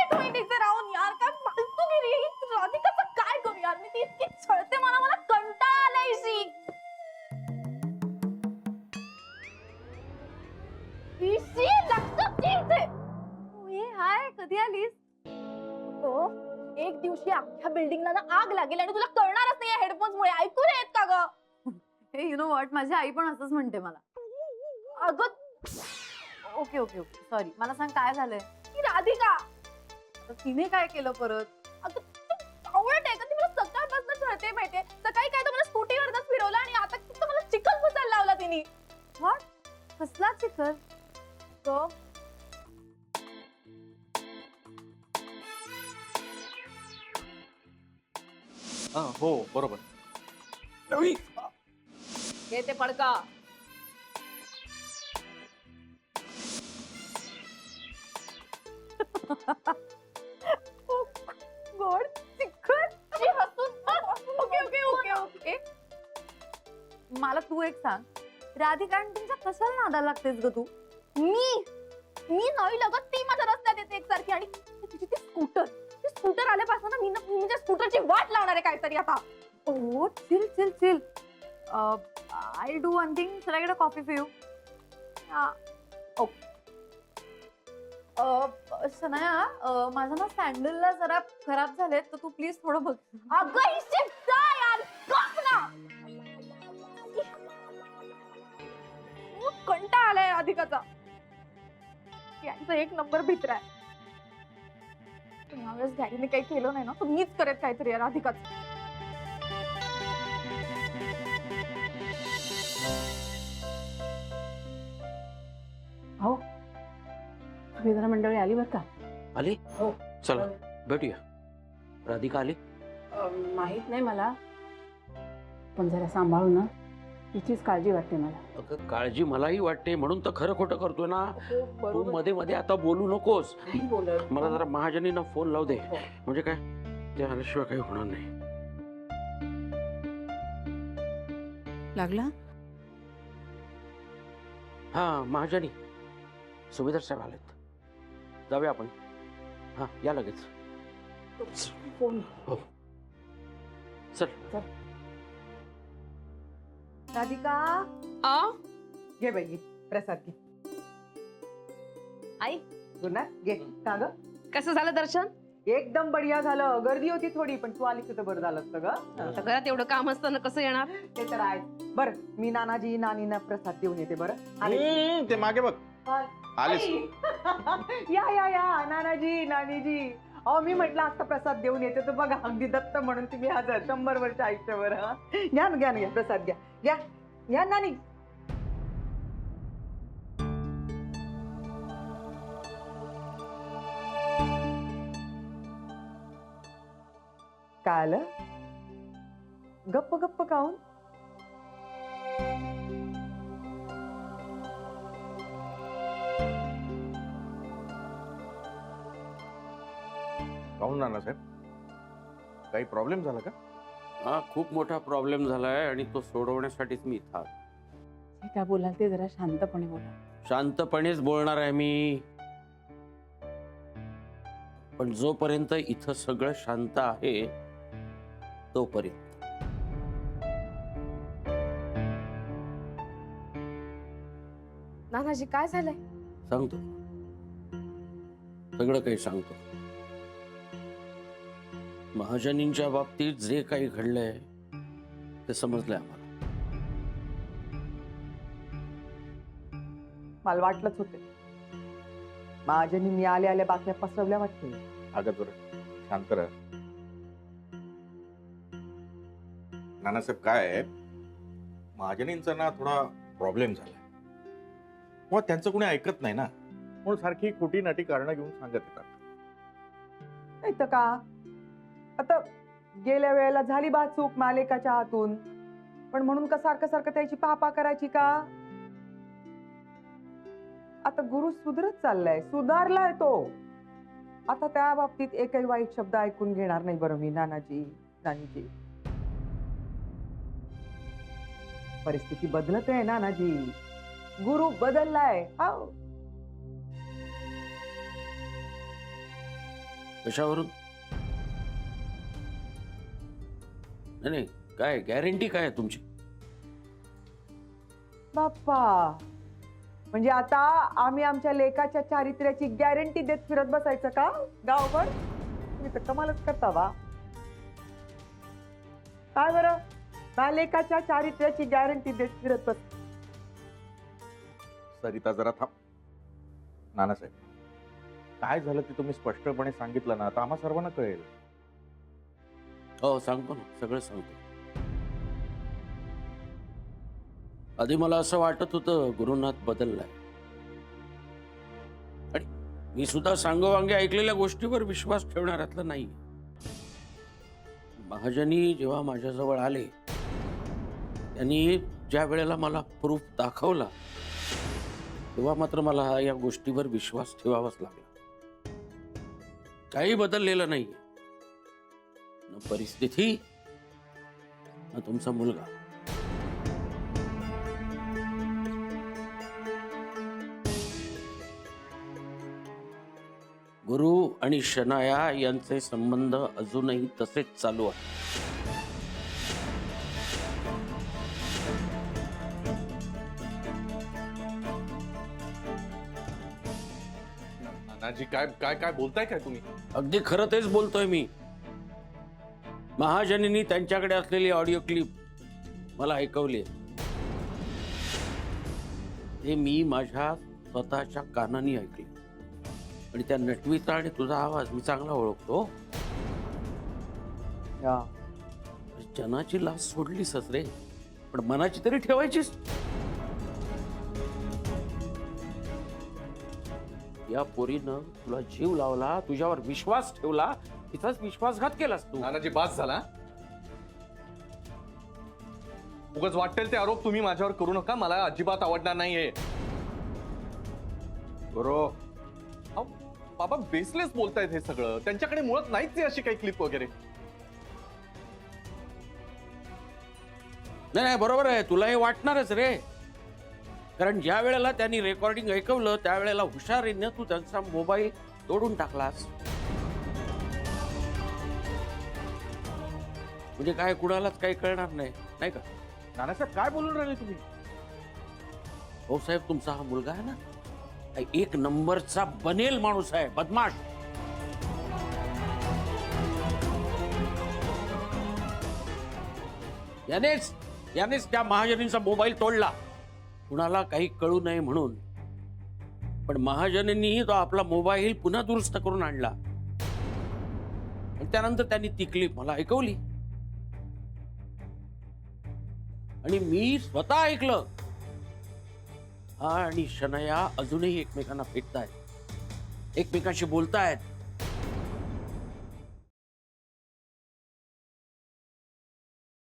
1 minute इथे राहून यार, काय फालतूगिरी आहे ही. राधिकाचं काय करू यार मी, ती इतकी छळते मला कंटाळा आलाय शी. ईशी लक्षात ठेव इथे. ओए हाय, कधी आलीस? हो, एक दिवशी अख्ख्या बिल्डिंगला ना आग लागेल आणि तुला कळणारच नाही हेडफोन्स मुळे. ऐकू नाही येत का ग? हे यु नो व्हॉट, माझी आई पण असंच म्हणते मला. अगं ओके ओके ओके सॉरी, मला सांग काय झालंय? ती राधिका, तर तिने काय केलं परत? अगं आवडत आहे का ती मला सकाळपासून छळते माहितीये. सकाळी काय तर मला स्कूटीवरच फिरवलं आणि आता फक्त मला चिखल पुसायला लावला तिने. व्हॉट? कसला चिखल? तो हो बरोबर. हे ते पडका. गोड चिखल. Okay okay okay okay. मला तू एक सांग, राधिका आंटींच्या कशाला नादाला लागतेस ग तू? मी नाही लागत, ती माझ्या रस्त्यात येते एकसारखी. आणि तिची ती स्कूटर आल्यापासून ना मी म्हणजे स्कूटरची वाट लावणार आहे काहीतरी आता. Oh chill chill chill. I do one thing, shall I get a coffee for you? Sanaya, माझं ना सँडलला जरा खराब झालेत, तर तू प्लीज थोडं बघ. अगं ही शिफ्ट जा यार, गप ना. कंटाळा आलाय राधिकाचा. यांचा एक नंबर भित्रा आहे. यावेळेस डॅडीने काही केलं नाही ना, तर मीच करेत काहीतरी या राधिकाचं. हो, वेदना मंडळी आली बर का? आली? हो. चला भेटूया. राधिका आली? माहित नाही मला, पण जरा सांभाळू ना, तिचीच काळजी वाटते मला. अगं काळजी मलाही वाटते, म्हणून तर खरं खोटं करतोय ना. तू मध्ये मध्ये आता बोलू नकोस. मला जरा महाजनींना फोन लावू दे. म्हणजे काय, ते आल्याशिवाय काही होणार नाही. लागला? हा महाजनी, सुभेदार साहेब आलेत. जाऊया आपण. हा या लगेच. फोन. हो चल. राधिका, घे बाई, घे प्रसाद घे. आई, गुन्हा घे. का ग? कसं झालं दर्शन? एकदम बढिया झालं. गर्दी होती थोडी, पण तू आली तर बरं झालं असतं ग. घरात एवढं काम असताना कसं येणार? ते तर आहे. बर, मी नानाजी नानींना प्रसाद देऊन येते. बरं आले. ते मागे बघ. आलीस. या या या नानाजी नानीजी. अहो मी म्हटलं आता प्रसाद देऊन येते, तर बघा अगदी दत्त म्हणून तुम्ही हजर. 100 वर्ष आयुष्यभर. घ्या ना घ्या ना, घ्या प्रसाद घ्या. घ्या घ्या नानी. काय आलं? गप्प गप्प काऊन? काहून नानासाहेब, काही प्रॉब्लेम झाला का? हा खूप मोठा प्रॉब्लेम झालाय आणि तो सोडवण्यासाठीच मी इथं आलो. हे काय बोलाल ते जरा शांतपणे बोला. शांतपणेच बोलणार आहे मी, पण जोपर्यंत इथं सगळं शांत आहे तोपर्यंत. नानाजी काय झालंय? सांगतो, सगळं काही सांगतो. महाजनींच्या बाबतीत जे काही घडलंय ते समजलंय आम्हाला. मला वाटलंच होते. महाजनी मी आल्या आल्या बातम्या पसरवल्या वाटते. अगं जरा शांत राहा. नानासाहेब काय आहे, महाजनींचा ना थोडा प्रॉब्लेम झाला. मग त्यांचं कोणी ऐकत नाही ना, म्हणून सारखी खोटी नाटी कारणं घेऊन सांगत येतात. नाही तर का, आता गेल्या वेळेला झाली बा चूक मालेकाच्या हातून, पण म्हणून का सारखं सारखं त्याची पापा करायची का? आता गुरु सुधरत चाललाय, सुधारलाय तो. आता त्या बाबतीत एकही वाईट शब्द ऐकून घेणार नाही बरं मी. नानाजी नानीजी, परिस्थिती बदलत आहे नानाजी. गुरु बदललाय. कशावरून? नाही नाही, काय गॅरंटी काय आहे तुमची? बाप्पा, म्हणजे आता आम्ही आमच्या लेकाच्या चारित्र्याची गॅरंटी देत फिरत बसायचं का गावभर? तुम्ही तर कमालच करता बा. काय बरं, त्या लेकाच्या चारित्र्याची गॅरंटी देत फिरत बस. सरिता जरा थांब. नानासाहेब, काय झालं ते तुम्ही स्पष्टपणे सांगितलं ना, तर आम्हा सर्वांना कळेल. हो सांगतो ना, सगळं सांगतो. आधी मला असं वाटत होतं गुरुनाथ बदललाय, आणि मी सुद्धा सांगोवांगे ऐकलेल्या गोष्टीवर विश्वास ठेवणाऱ्यातलं नाही. महाजनी जेव्हा माझ्याजवळ आले, त्यांनी ज्या वेळेला मला प्रूफ दाखवला, तेव्हा मात्र मला या गोष्टीवर विश्वास ठेवावाच लागला. काही बदललेलं नाही, न परिस्थिती न तुमचा मुलगा. गुरु आणि शनाया यांचे संबंध अजूनही तसेच चालू आहेत. नानाजी, काय काय काय बोलताय काय तुम्ही? अगदी खरं तेच बोलतोय मी. महाजनींनी त्यांच्याकडे असलेली ऑडिओ क्लिप मला ऐकवली. हे मी माझ्या स्वतःच्या कानाने ऐकले, आणि त्या नटवीचा आणि तुझा आवाज मी चांगला ओळखतो. जनाची लाच सोडलीसच रे, पण मनाची तरी ठेवायचीस. या पोरीनं तुला जीव लावला, तुझ्यावर विश्वास ठेवला, तिचाच विश्वासघात केलास तू. नानाजी, बास झाला. उगाच वाटेल ते आरोप तुम्ही माझ्यावर करू नका. मला अजिबात आवडणार नाहीये. गुरु, बाबा बेसलेस बोलतायत हे सगळं. त्यांच्याकडे मुळात नाहीच आहे अशी काही क्लिप वगैरे. नाही नाही, बरोबर आहे, तुला हे वाटणारच रे, कारण ज्या वेळेला त्यांनी रेकॉर्डिंग ऐकवलं त्यावेळेला हुशारीने तू त्यांचा मोबाईल तोडून टाकलास. म्हणजे काय, कुणालाच काही कळणार नाही, नाही का? नानासाहेब काय बोलून राहिले तुम्ही? हो साहेब, तुमचा हा मुलगा आहे ना, एक नंबरचा बनेल माणूस आहे, बदमाश. यानेच त्या महाजनींचा मोबाईल तोडला, कुणाला काही कळू नये म्हणून. पण महाजनींनी तो आपला मोबाईल पुन्हा दुरुस्त करून आणला, आणि त्यानंतर त्यांनी ती क्लिप मला ऐकवली, आणि मी स्वतः ऐकलं. हा आणि शनया अजूनही एकमेकांना भेटतायत, एकमेकांशी बोलतायत.